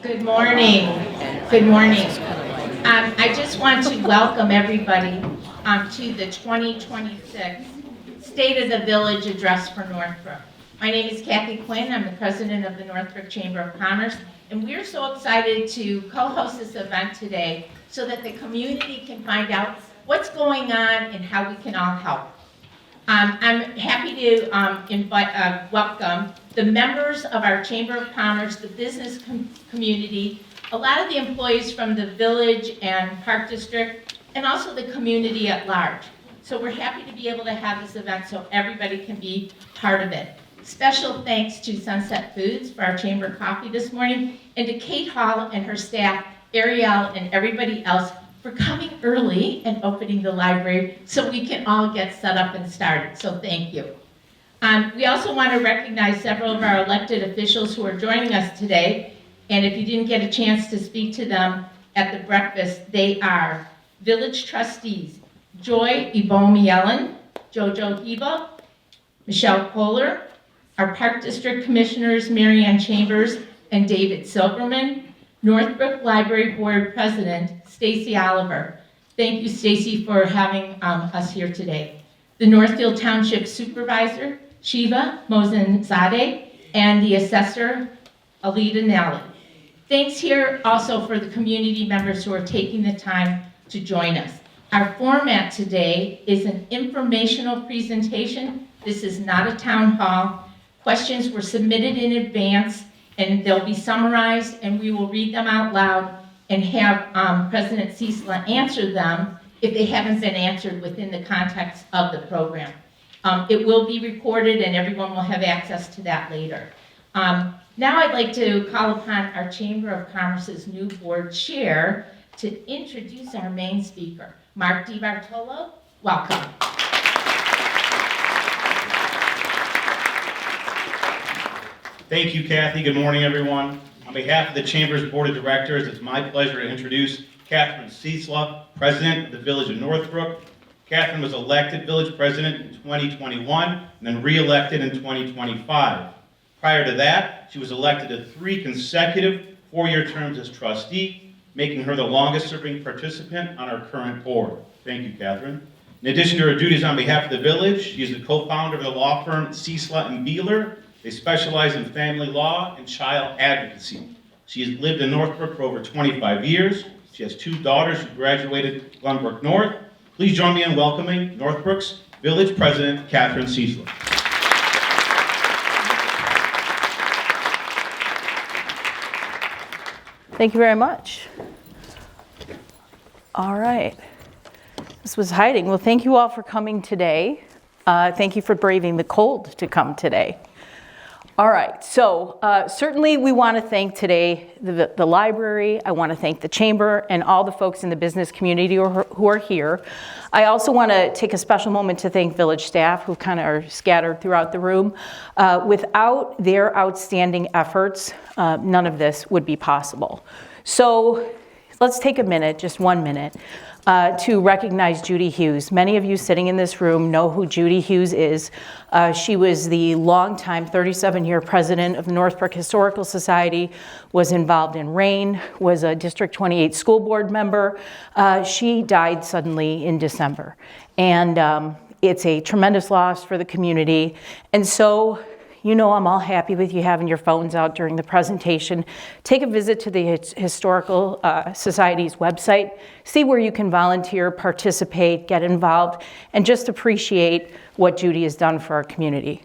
Good morning. Good morning. I just want to welcome everybody to the 2026 State of the Village Address for Northbrook. My name is Kathy Quinn. I'm the president of the Northbrook Chamber of Commerce, and we're so excited to co-host this event today so that the community can find out what's going on and how we can all help. I'm happy to welcome the members of our Chamber of Commerce, the business community, a lot of the employees from the Village and Park District, and also the community at large. So we're happy to be able to have this event so everybody can be part of it. Special thanks to Sunset Foods for our Chamber coffee this morning, and to Kate Hall and her staff, Ariel and everybody else, for coming early and opening the library so we can all get set up and started. So thank you. We also want to recognize several of our elected officials who are joining us today. And if you didn't get a chance to speak to them at the breakfast, they are Village Trustees Joy Ibomi-Yellen, Jojo Heba, Michelle Kohler, our Park District Commissioners Marianne Chambers and David Silverman, Northbrook Library Board President Stacy Oliver. Thank you, Stacy, for having us here today. The Northfield Township Supervisor, Shiva Mosinzadeh, and the Assessor, Alida Nally. Thanks here also for the community members who are taking the time to join us. Our format today is an informational presentation. This is not a town hall. Questions were submitted in advance, and they'll be summarized, and we will read them out loud and have President Ciesla answer them if they haven't been answered within the context of the program. It will be recorded and everyone will have access to that later. Now I'd like to call upon our Chamber of Commerce's new board chair to introduce our main speaker, Mark DiBartolo. Welcome. Thank you, Kathy. Good morning, everyone. On behalf of the Chamber's Board of Directors, it's my pleasure to introduce Kathryn Ciesla, President of the Village of Northbrook. Kathryn was elected Village President in 2021 and then re-elected in 2025. Prior to that, she was elected to 3 consecutive 4-year terms as trustee, making her the longest-serving participant on our current board. Thank you, Kathryn. In addition to her duties on behalf of the Village, she is the co-founder of the law firm Ciesla and Beeler. They specialize in family law and child advocacy. She has lived in Northbrook for over 25 years. She has 2 daughters who graduated Glenbrook North. Please join me in welcoming Northbrook's Village President, Kathryn Ciesla. Thank you very much. All right. This was hiding. Well, thank you all for coming today. Thank you for braving the cold to come today. All right, so certainly we want to thank today the library. I want to thank the Chamber and all the folks in the business community who are here. I also want to take a special moment to thank Village staff who kind of are scattered throughout the room. Without their outstanding efforts, none of this would be possible. So let's take a minute, just 1 minute, to recognize Judy Hughes. Many of you sitting in this room know who Judy Hughes is. She was the longtime 37-year president of the Northbrook Historical Society, was involved in RAIN, was a District 28 school board member. She died suddenly in December. And it's a tremendous loss for the community. And so, you know, I'm all happy with you having your phones out during the presentation. Take a visit to the Historical Society's website. See where you can volunteer, participate, get involved, and just appreciate what Judy has done for our community.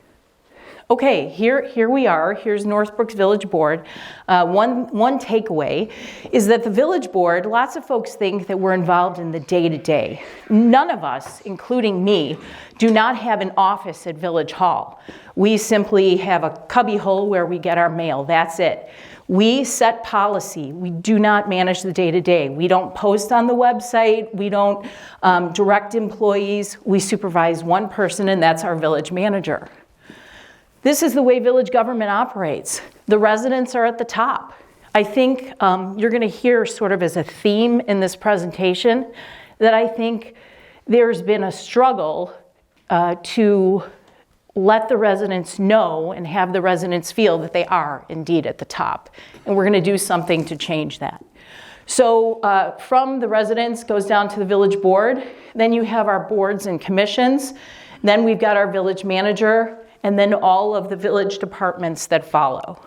Okay, here we are. Here's Northbrook's Village Board. One takeaway is that the Village Board, lots of folks think that we're involved in the day-to-day. None of us, including me, do not have an office at Village Hall. We simply have a cubbyhole where we get our mail. That's it. We set policy. We do not manage the day-to-day. We don't post on the website. We don't direct employees. We supervise one person, and that's our village manager. This is the way village government operates. The residents are at the top. I think you're going to hear sort of as a theme in this presentation that I think there's been a struggle to let the residents know and have the residents feel that they are indeed at the top. And we're going to do something to change that. So from the residents goes down to the village board. Then you have our boards and commissions. Then we've got our village manager, and then all of the village departments that follow.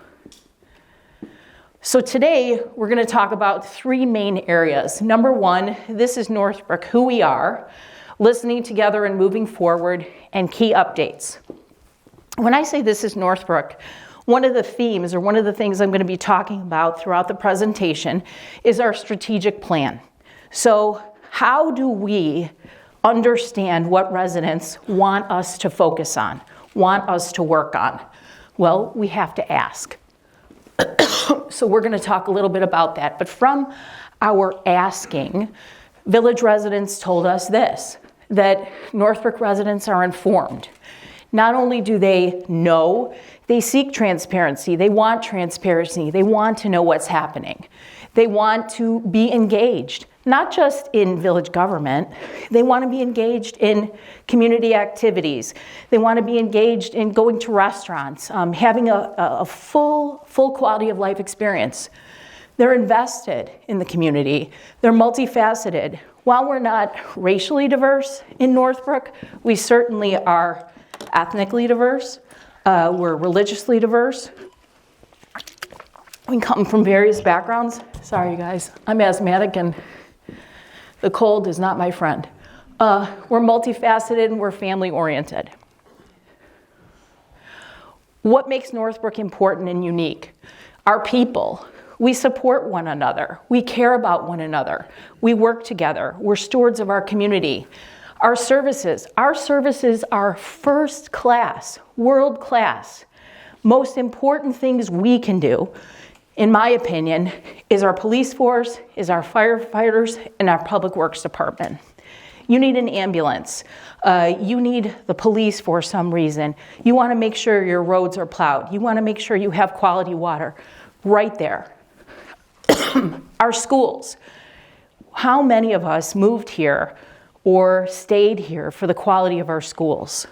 So today we're going to talk about three main areas. Number one, this is Northbrook, who we are, listening together and moving forward, and key updates. When I say this is Northbrook, one of the themes or one of the things I'm going to be talking about throughout the presentation is our strategic plan. So how do we understand what residents want us to focus on, want us to work on? Well, we have to ask. So we're going to talk a little bit about that. But from our asking, village residents told us this, that Northbrook residents are informed. Not only do they know, they seek transparency. They want transparency. They want to know what's happening. They want to be engaged, not just in village government. They want to be engaged in community activities. They want to be engaged in going to restaurants, having a full quality of life experience. They're invested in the community. They're multifaceted. While we're not racially diverse in Northbrook, we certainly are ethnically diverse. We're religiously diverse. We come from various backgrounds. Sorry, you guys. I'm asthmatic and the cold is not my friend. We're multifaceted and we're family oriented. What makes Northbrook important and unique? Our people. We support one another. We care about one another. We work together. We're stewards of our community. Our services are first class, world class. Most important things we can do, in my opinion, is our police force, is our firefighters, and our public works department. You need an ambulance. You need the police for some reason. You want to make sure your roads are plowed. You want to make sure you have quality water right there. Our schools. How many of us moved here or stayed here for the quality of our schools?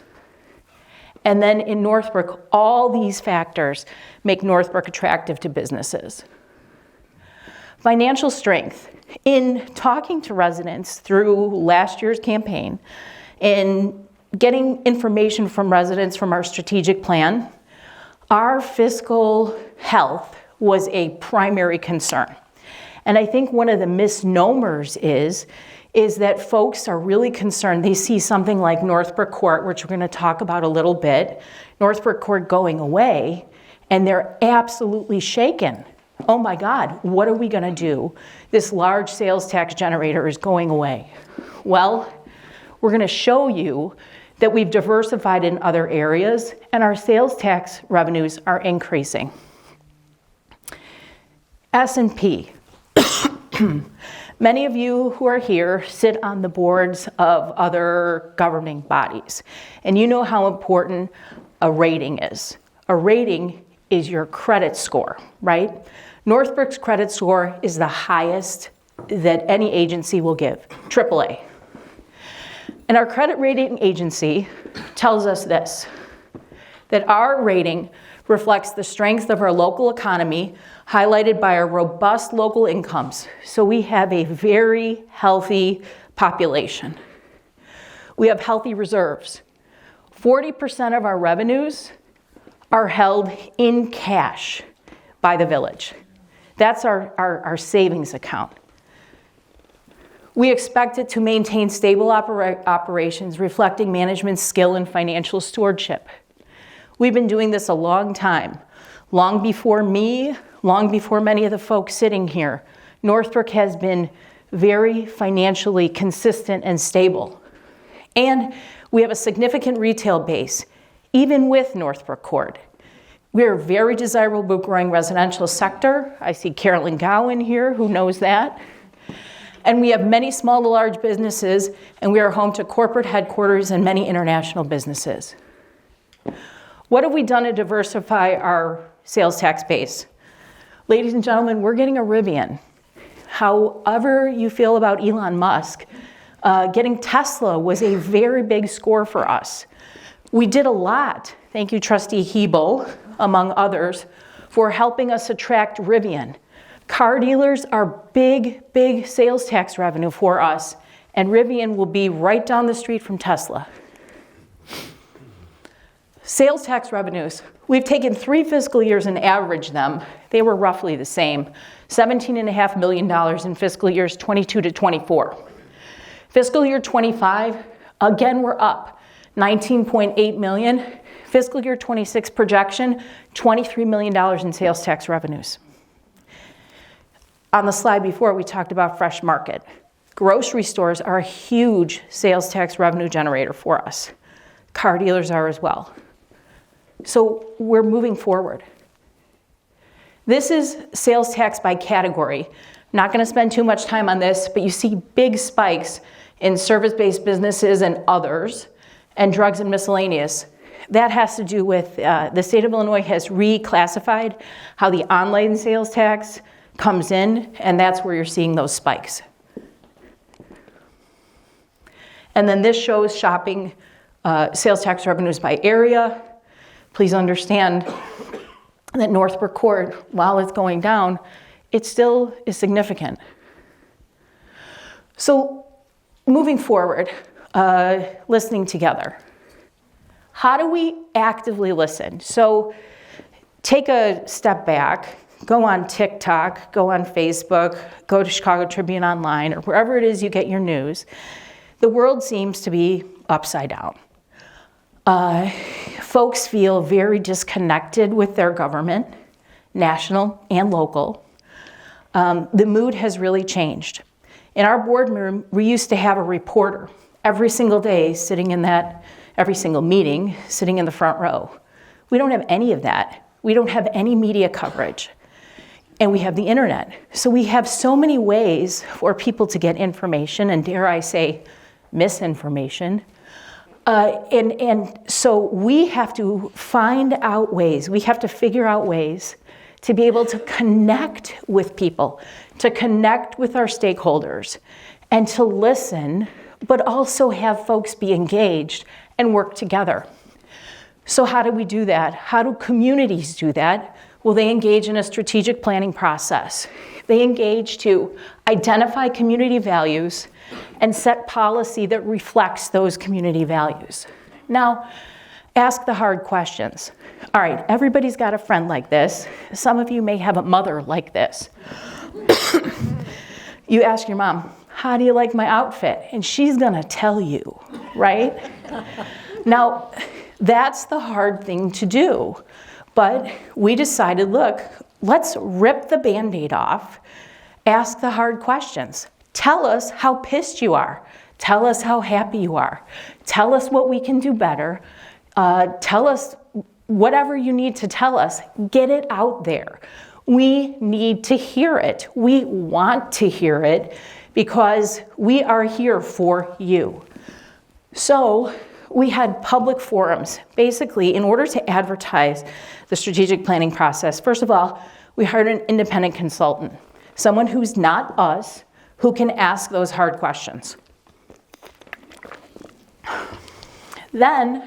And then in Northbrook, all these factors make Northbrook attractive to businesses. Financial strength. In talking to residents through last year's campaign, in getting information from residents from our strategic plan, our fiscal health was a primary concern. And I think one of the misnomers is that folks are really concerned. They see something like Northbrook Court, which we're going to talk about a little bit, Northbrook Court going away, and they're absolutely shaken. Oh my God, what are we going to do? This large sales tax generator is going away. Well, we're going to show you that we've diversified in other areas and our sales tax revenues are increasing. S&P. Many of you who are here sit on the boards of other governing bodies, and you know how important a rating is. A rating is your credit score, right? Northbrook's credit score is the highest that any agency will give, AAA. And our credit rating agency tells us this, that our rating reflects the strength of our local economy, highlighted by our robust local incomes. So we have a very healthy population. We have healthy reserves. 40% of our revenues are held in cash by the village. That's our savings account. We expect it to maintain stable operations, reflecting management's skill and financial stewardship. We've been doing this a long time. Long before me, long before many of the folks sitting here, Northbrook has been very financially consistent and stable. And we have a significant retail base, even with Northbrook Court. We're a very desirable growing residential sector. I see Carolyn Gowan here, who knows that. And we have many small to large businesses, and we are home to corporate headquarters and many international businesses. What have we done to diversify our sales tax base? Ladies and gentlemen, we're getting a Rivian. However you feel about Elon Musk, getting Tesla was a very big score for us. We did a lot, thank you Trustee Hebel, among others, for helping us attract Rivian. Car dealers are big sales tax revenue for us, and Rivian will be right down the street from Tesla. Sales tax revenues. We've taken 3 fiscal years and averaged them. They were roughly the same. $17.5 million in fiscal years 22 to 24. Fiscal year 25, again, we're up. 19.8 million. Fiscal year 26 projection, $23 million in sales tax revenues. On the slide before, we talked about fresh market. Grocery stores are a huge sales tax revenue generator for us. Car dealers are as well. So we're moving forward. This is sales tax by category. I'm not going to spend too much time on this, but you see big spikes in service-based businesses and others, and drugs and miscellaneous. That has to do with the state of Illinois has reclassified how the online sales tax comes in, and that's where you're seeing those spikes. And then this shows shopping sales tax revenues by area. Please understand that Northbrook Court, while it's going down, it still is significant. So moving forward, listening together. How do we actively listen? So take a step back, go on TikTok, go on Facebook, go to Chicago Tribune Online, or wherever it is you get your news. The world seems to be upside down. Folks feel very disconnected with their government, national and local. The mood has really changed. In our boardroom, we used to have a reporter every single day sitting in every single meeting, sitting in the front row. We don't have any of that. We don't have any media coverage. And we have the internet. So we have so many ways for people to get information, and dare I say, misinformation. And so we have to find out ways, we have to figure out ways to be able to connect with people, to connect with our stakeholders, and to listen, but also have folks be engaged and work together. So how do we do that? How do communities do that? Well, they engage in a strategic planning process. They engage to identify community values and set policy that reflects those community values. Now, ask the hard questions. All right, everybody's got a friend like this. Some of you may have a mother like this. You ask your mom, how do you like my outfit? And she's gonna tell you, right? Now, that's the hard thing to do. But we decided, look, let's rip the Band-Aid off, ask the hard questions. Tell us how pissed you are. Tell us how happy you are. Tell us what we can do better. Tell us whatever you need to tell us. Get it out there. We need to hear it. We want to hear it because we are here for you. So we had public forums. Basically, in order to advertise the strategic planning process, first of all, we hired an independent consultant, someone who's not us, who can ask those hard questions. Then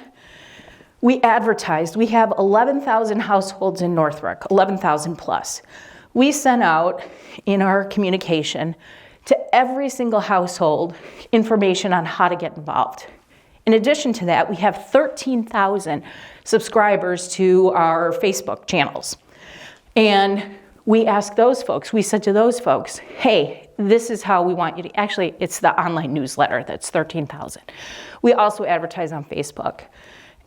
we advertised. We have 11,000 households in Northbrook, 11,000 plus. We sent out in our communication to every single household information on how to get involved. In addition to that, we have 13,000 subscribers to our Facebook channels. And we asked those folks, we said to those folks, hey, this is how we want you to, actually, it's the online newsletter that's 13,000. We also advertise on Facebook.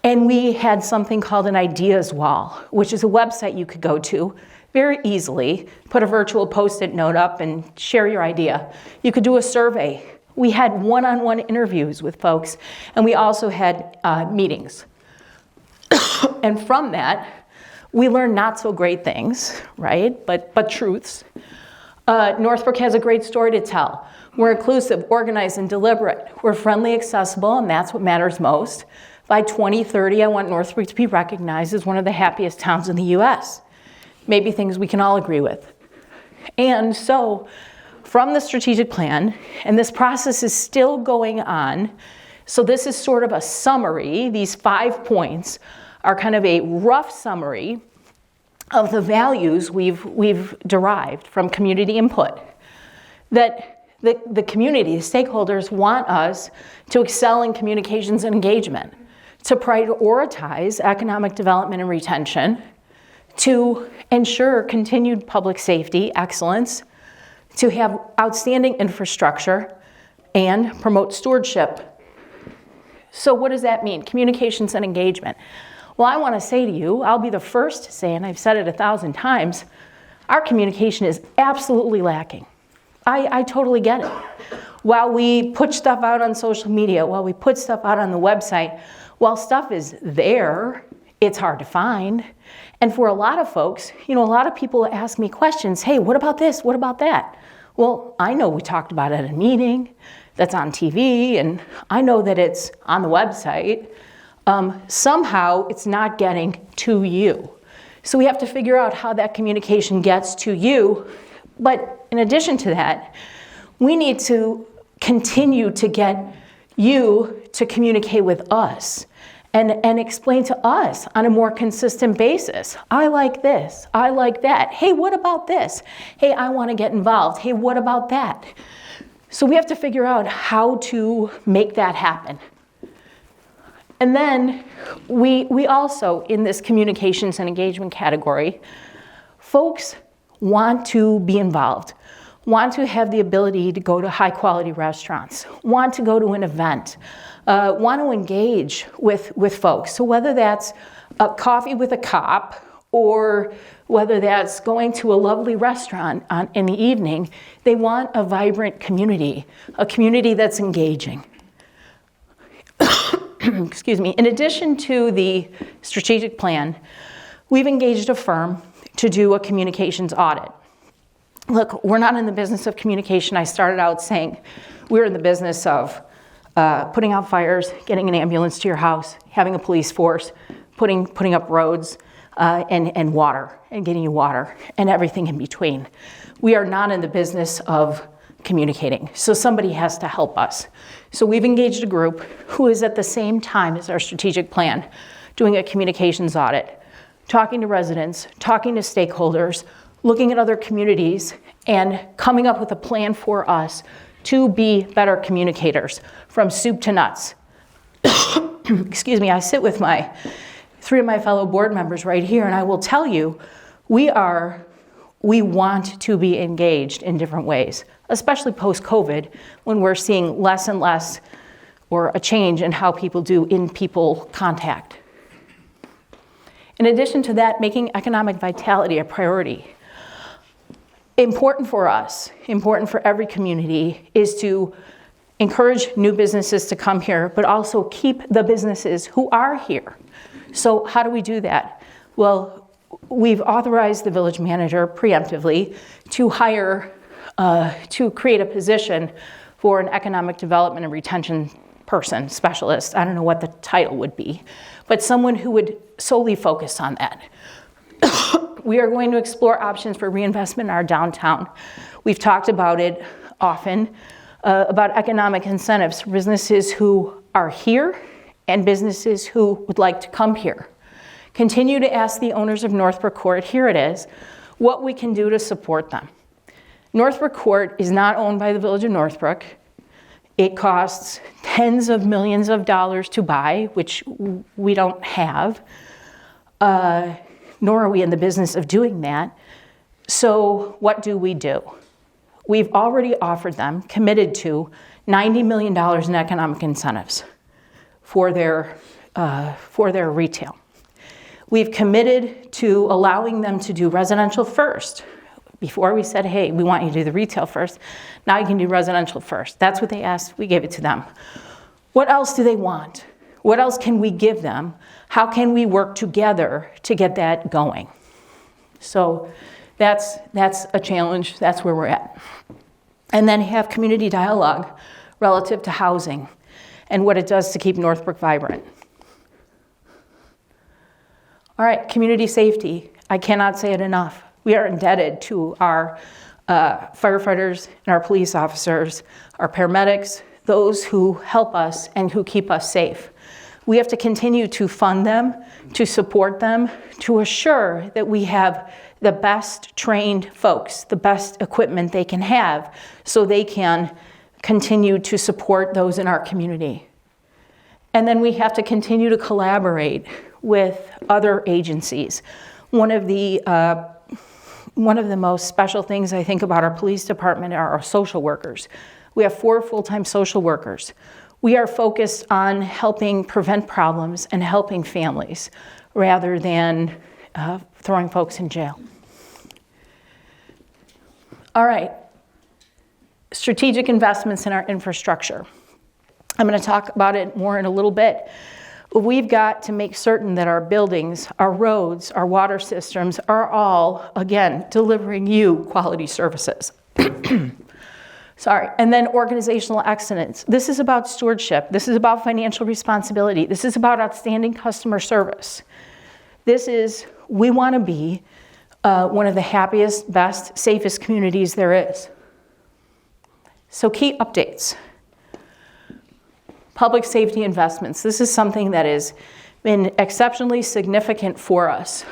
And we had something called an ideas wall, which is a website you could go to very easily, put a virtual Post-it note up and share your idea. You could do a survey. We had one-on-one interviews with folks, and we also had meetings. And from that, we learned not so great things, right? But truths. Northbrook has a great story to tell. We're inclusive, organized, and deliberate. We're friendly, accessible, and that's what matters most. By 2030, I want Northbrook to be recognized as one of the happiest towns in the U.S. Maybe things we can all agree with. And so, from the strategic plan, and this process is still going on So this is sort of a summary. These 5 points are kind of a rough summary of the values we've derived from community input. That the community, the stakeholders want us to excel in communications and engagement, to prioritize economic development and retention, to ensure continued public safety excellence, to have outstanding infrastructure, and promote stewardship. So what does that mean? Communications and engagement. Well, I want to say to you, I'll be the first to say, and I've said it 1,000 times, our communication is absolutely lacking. I totally get it. While we put stuff out on social media, while we put stuff out on the website, while stuff is there, it's hard to find. And for a lot of folks, a lot of people ask me questions. Hey, what about this? What about that? Well, I know we talked about it at a meeting that's on TV, and I know that it's on the website. Somehow it's not getting to you. So we have to figure out how that communication gets to you. But in addition to that, we need to continue to get you to communicate with us and explain to us on a more consistent basis. I like this. I like that. Hey, what about this? Hey, I want to get involved. Hey, what about that? So we have to figure out how to make that happen. And then we also, in this communications and engagement category, folks want to be involved, want to have the ability to go to high quality restaurants, want to go to an event, want to engage with folks. So whether that's a coffee with a cop or whether that's going to a lovely restaurant in the evening, they want a vibrant community, a community that's engaging. Excuse me. In addition to the strategic plan, we've engaged a firm to do a communications audit. Look, we're not in the business of communication. I started out saying we're in the business of putting out fires, getting an ambulance to your house, having a police force, putting up roads, and water, and getting you water, and everything in between. We are not in the business of communicating, so somebody has to help us. So we've engaged a group who is at the same time as our strategic plan doing a communications audit, talking to residents, talking to stakeholders, looking at other communities, and coming up with a plan for us to be better communicators from soup to nuts. Excuse me, I sit with 3 of my fellow board members right here, and I will tell you, we want to be engaged in different ways, especially post-COVID, when we're seeing less and less, or a change in how people do in-people contact. In addition to that, making economic vitality a priority. Important for us, important for every community, is to encourage new businesses to come here, but also keep the businesses who are here. So how do we do that? Well, we've authorized the village manager preemptively to hire, to create a position for an economic development and retention person, specialist. I don't know what the title would be, but someone who would solely focus on that. We are going to explore options for reinvestment in our downtown. We've talked about it often, about economic incentives for businesses who are here and businesses who would like to come here. Continue to ask the owners of Northbrook Court, here it is, what we can do to support them. Northbrook Court is not owned by the Village of Northbrook. It costs tens of millions of dollars to buy, which we don't have, nor are we in the business of doing that. So what do? We've already offered them, committed to, $90 million in economic incentives for their retail. We've committed to allowing them to do residential first. Before we said, hey, we want you to do the retail first. Now you can do residential first. That's what they asked. We gave it to them. What else do they want? What else can we give them? How can we work together to get that going? So that's a challenge. That's where we're at. And then have community dialogue relative to housing and what it does to keep Northbrook vibrant. All right, community safety. I cannot say it enough. We are indebted to our firefighters and our police officers, our paramedics, those who help us and who keep us safe. We have to continue to fund them, to support them, to assure that we have the best trained folks, the best equipment they can have, so they can continue to support those in our community. And then we have to continue to collaborate with other agencies. One of the most special things I think about our police department are our social workers. We have 4 full-time social workers. We are focused on helping prevent problems and helping families rather than throwing folks in jail. All right, strategic investments in our infrastructure. I'm going to talk about it more in a little bit. We've got to make certain that our buildings, our roads, our water systems are all, again, delivering you quality services. Sorry. And then organizational excellence. This is about stewardship. This is about financial responsibility. This is about outstanding customer service. We want to be one of the happiest, best, safest communities there is. So key updates. Public safety investments. This is something that has been exceptionally significant for us.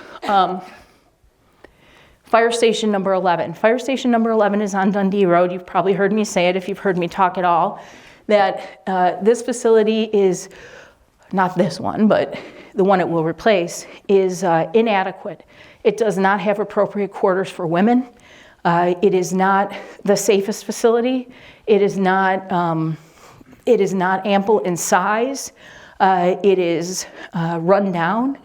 Fire station number 11. Fire station number 11 is on Dundee Road. You've probably heard me say it if you've heard me talk at all, that this facility is, not this one, but the one it will replace, is inadequate. It does not have appropriate quarters for women. It is not the safest facility. It is not ample in size. It is run down,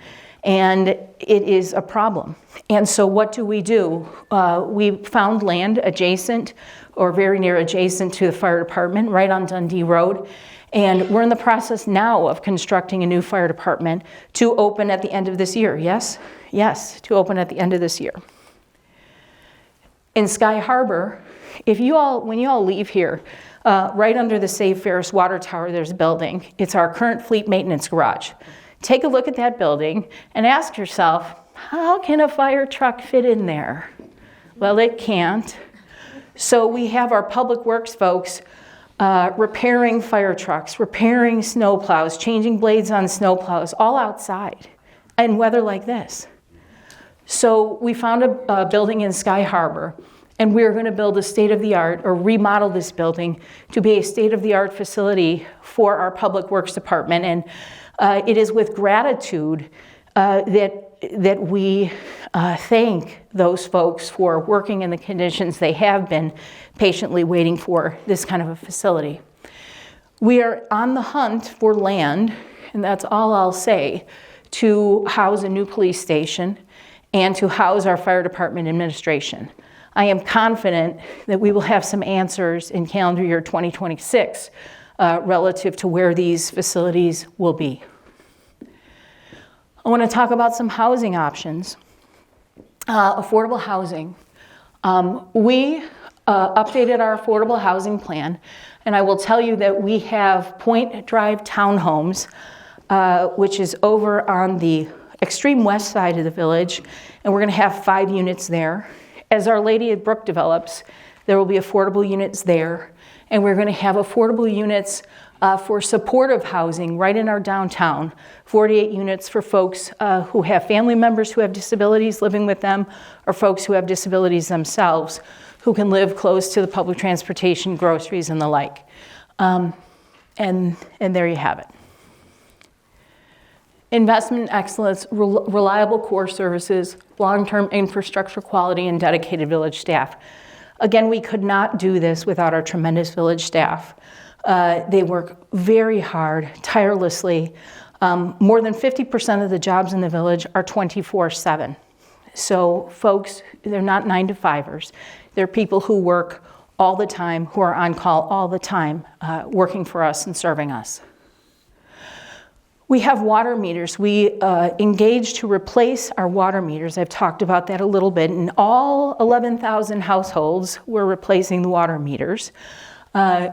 and it is a problem. And so what do? We found land adjacent or very near adjacent to the fire department right on Dundee Road. And we're in the process now of constructing a new fire department to open at the end of this year. Yes? Yes, to open at the end of this year. In Sky Harbor, when you all leave here, right under the Save Ferris water tower, there's a building. It's our current fleet maintenance garage. Take a look at that building and ask yourself, how can a fire truck fit in there? Well, it can't. So we have our public works folks repairing fire trucks, repairing snow plows, changing blades on snow plows, all outside in weather like this. So we found a building in Sky Harbor, and we're going to build a state-of-the-art, or remodel this building to be a state-of-the-art facility for our public works department. And it is with gratitude that we thank those folks for working in the conditions they have been patiently waiting for this kind of a facility. We are on the hunt for land, and that's all I'll say, to house a new police station and to house our fire department administration. I am confident that we will have some answers in calendar year 2026 relative to where these facilities will be. I want to talk about some housing options. Affordable housing. We updated our affordable housing plan, and I will tell you that we have Point Drive Townhomes, which is over on the extreme west side of the village, and we're going to have 5 units there. As Our Lady of Brook develops, there will be affordable units there, and we're going to have affordable units for supportive housing right in our downtown, 48 units for folks who have family members who have disabilities living with them, or folks who have disabilities themselves who can live close to the public transportation, groceries, and the like. And there you have it. Investment excellence, reliable core services, long-term infrastructure quality, and dedicated village staff. Again, we could not do this without our tremendous village staff. They work very hard, tirelessly. More than 50% of the jobs in the village are 24/7. So folks, they're not 9-to-5ers. They're people who work all the time, who are on call all the time, working for us and serving us. We have water meters. We engaged to replace our water meters. I've talked about that a little bit. In all 11,000 households, we're replacing the water meters.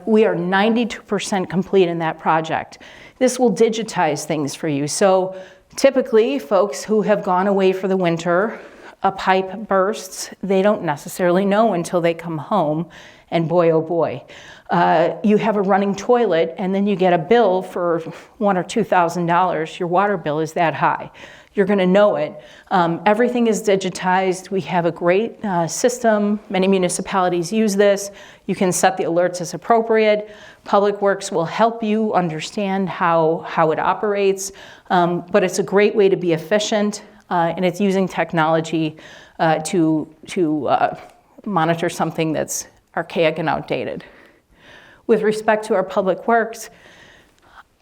We are 92% complete in that project. This will digitize things for you. So typically, folks who have gone away for the winter a pipe bursts, they don't necessarily know until they come home, and boy, oh boy. You have a running toilet, and then you get a bill for $1,000 or $2,000. Your water bill is that high. You're going to know it. Everything is digitized. We have a great system. Many municipalities use this. You can set the alerts as appropriate. Public Works will help you understand how it operates, but it's a great way to be efficient, and it's using technology to monitor something that's archaic and outdated. With respect to our Public Works,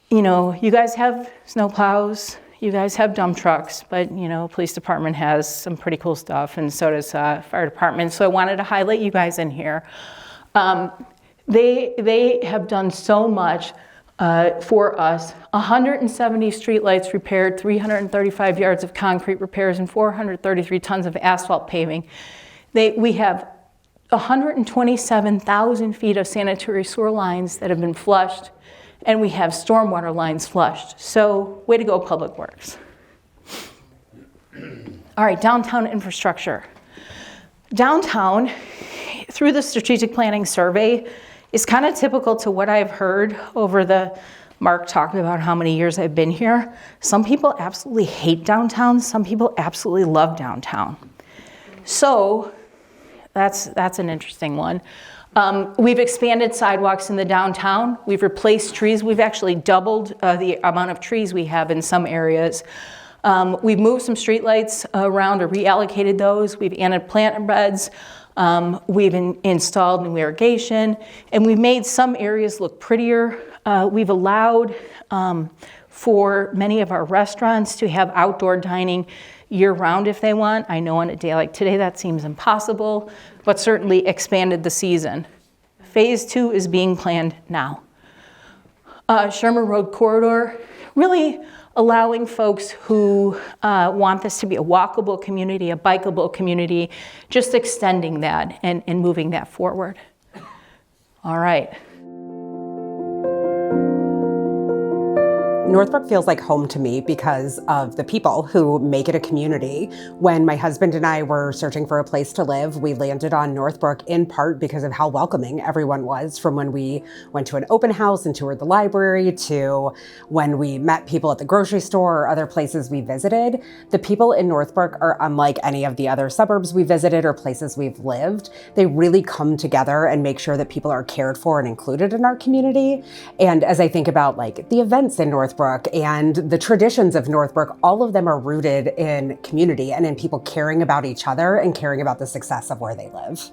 you know, you guys have snowplows, you guys have dump trucks, but, you know, police department has some pretty cool stuff, and so does fire department. So I wanted to highlight you guys in here. They have done so much for us. 170 streetlights repaired, 335 yards of concrete repairs, and 433 tons of asphalt paving. We have 127,000 feet of sanitary sewer lines that have been flushed, and we have stormwater lines flushed. So, way to go, Public Works. All right, downtown infrastructure. Downtown, through the strategic planning survey, is kind of typical to what I've heard over Mark talking about how many years I've been here. Some people absolutely hate downtown. Some people absolutely love downtown. So, that's an interesting one. We've expanded sidewalks in the downtown. We've replaced trees. We've actually doubled the amount of trees we have in some areas. We've moved some streetlights around or reallocated those. We've added plant beds. We've installed new irrigation. And we've made some areas look prettier. We've allowed for many of our restaurants to have outdoor dining year-round if they want. I know on a day like today that seems impossible, but certainly expanded the season. Phase 2 is being planned now. Sherman Road Corridor, really allowing folks who want this to be a walkable community, a bikeable community, just extending that and moving that forward. All right. Northbrook feels like home to me because of the people who make it a community. When my husband and I were searching for a place to live, we landed on Northbrook in part because of how welcoming everyone was, from when we went to an open house and toured the library to when we met people at the grocery store or other places we visited. The people in Northbrook are unlike any of the other suburbs we visited or places we've lived. They really come together and make sure that people are cared for and included in our community. And as I think about like the events in Northbrook and the traditions of Northbrook, all of them are rooted in community and in people caring about each other and caring about the success of where they live.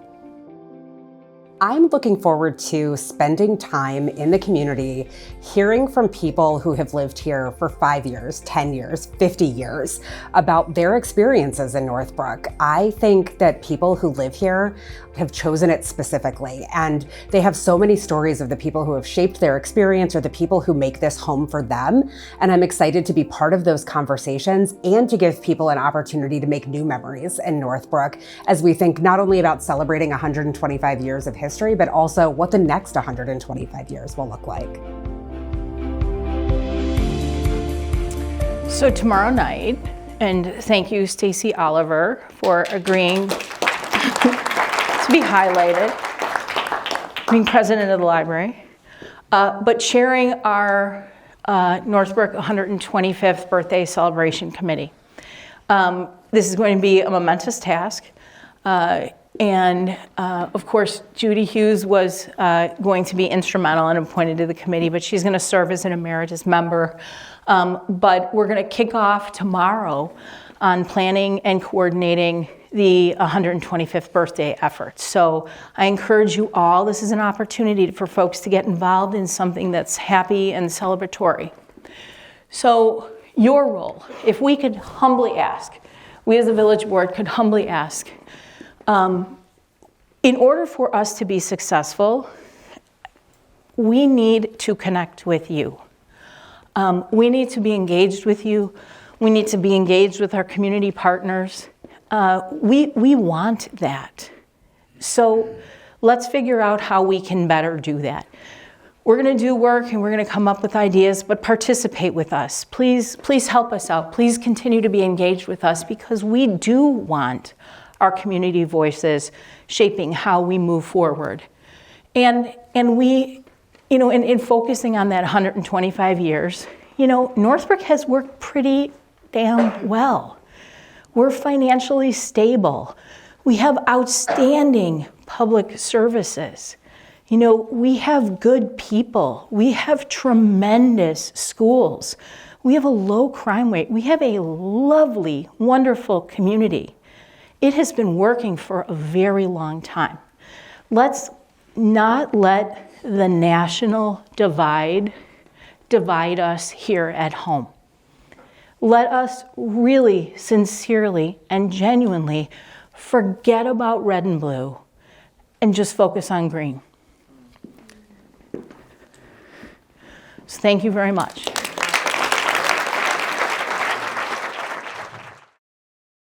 I'm looking forward to spending time in the community, hearing from people who have lived here for 5 years, 10 years, 50 years about their experiences in Northbrook. I think that people who live here have chosen it specifically, and they have so many stories of the people who have shaped their experience or the people who make this home for them. And I'm excited to be part of those conversations and to give people an opportunity to make new memories in Northbrook as we think not only about celebrating 125 years of history, but also what the next 125 years will look like. So tomorrow night, and thank you, Stacy Oliver, for agreeing to be highlighted, being president of the library, but chairing our Northbrook 125th birthday celebration committee. This is going to be a momentous task. And of course, Judy Hughes was going to be instrumental and appointed to the committee, but she's going to serve as an emeritus member. But we're going to kick off tomorrow on planning and coordinating the 125th birthday effort. So I encourage you all, this is an opportunity for folks to get involved in something that's happy and celebratory. So your role, if we could humbly ask, we as a village board could humbly ask, in order for us to be successful, we need to connect with you. We need to be engaged with you. We need to be engaged with our community partners. We want that. So let's figure out how we can better do that. We're going to do work and we're going to come up with ideas, but participate with us. Please help us out. Please continue to be engaged with us because we do want our community voices shaping how we move forward. And we, in focusing on that 125 years, Northbrook has worked pretty damn well. We're financially stable. We have outstanding public services. We have good people. We have tremendous schools. We have a low crime rate. We have a lovely, wonderful community. It has been working for a very long time. Let's not let the national divide us here at home. Let us really, sincerely, and genuinely forget about red and blue and just focus on green. So thank you very much.